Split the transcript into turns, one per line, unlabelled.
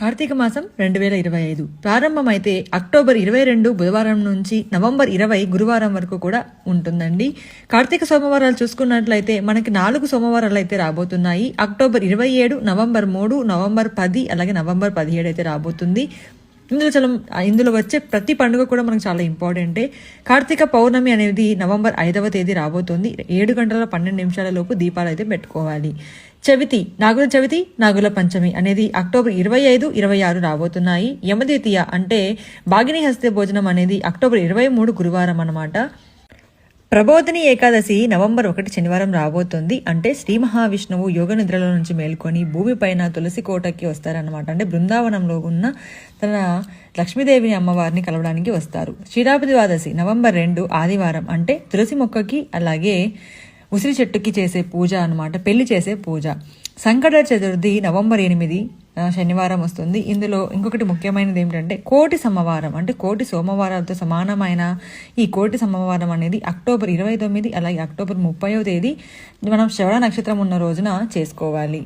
కార్తీక మాసం 2025 ప్రారంభమైతే అక్టోబర్ 22 బుధవారం నుంచి నవంబర్ 20 గురువారం వరకు కూడా ఉంటుందండి. కార్తీక సోమవారాలు చూసుకున్నట్లయితే మనకి 4 సోమవారాలు అయితే రాబోతున్నాయి. అక్టోబర్ 27, నవంబర్ 3, నవంబర్ 10 అలాగే నవంబర్ 17 అయితే రాబోతుంది. ఇందులో వచ్చే ప్రతి పండుగ కూడా మనకు చాలా ఇంపార్టెంటే. కార్తీక పౌర్ణమి అనేది నవంబర్ 5వ తేదీ రాబోతుంది. 7 గంటల 12 నిమిషాల లోపు దీపాలు అయితే పెట్టుకోవాలి. నాగుల చవితి, నాగుల పంచమి అనేది అక్టోబర్ 25, 26 రాబోతున్నాయి. యమద్వితీయ అంటే భాగిని హస్త భోజనం అనేది అక్టోబర్ 23 గురువారం అన్నమాట. ప్రబోధిని ఏకాదశి నవంబర్ 1 శనివారం రాబోతుంది. అంటే శ్రీ మహావిష్ణువు యోగ నిద్రలో నుంచి మేల్కొని భూమిపైన తులసి కోటకి వస్తారనమాట. అంటే బృందావనంలో ఉన్న తన లక్ష్మీదేవిని అమ్మవారిని కలవడానికి వస్తారు. క్షీరాబ్ది ద్వాదశి నవంబర్ 2 ఆదివారం. అంటే తులసి మొక్కకి అలాగే ఉసిరి చెట్టుకి చేసే పూజ అనమాట, పెళ్లి చేసే పూజ. సంకట చతుర్థి నవంబర్ 8 శనివారం వస్తుంది. ఇందులో ఇంకొకటి ముఖ్యమైనది ఏమిటంటే కోటి సోమవారం. అంటే కోటి సోమవారాలతో సమానమైన ఈ కోటి సోమవారం అనేది అక్టోబర్ 29 అలాగే అక్టోబర్ 30వ తేదీ మనం శ్రవణ నక్షత్రం ఉన్న రోజున చేసుకోవాలి.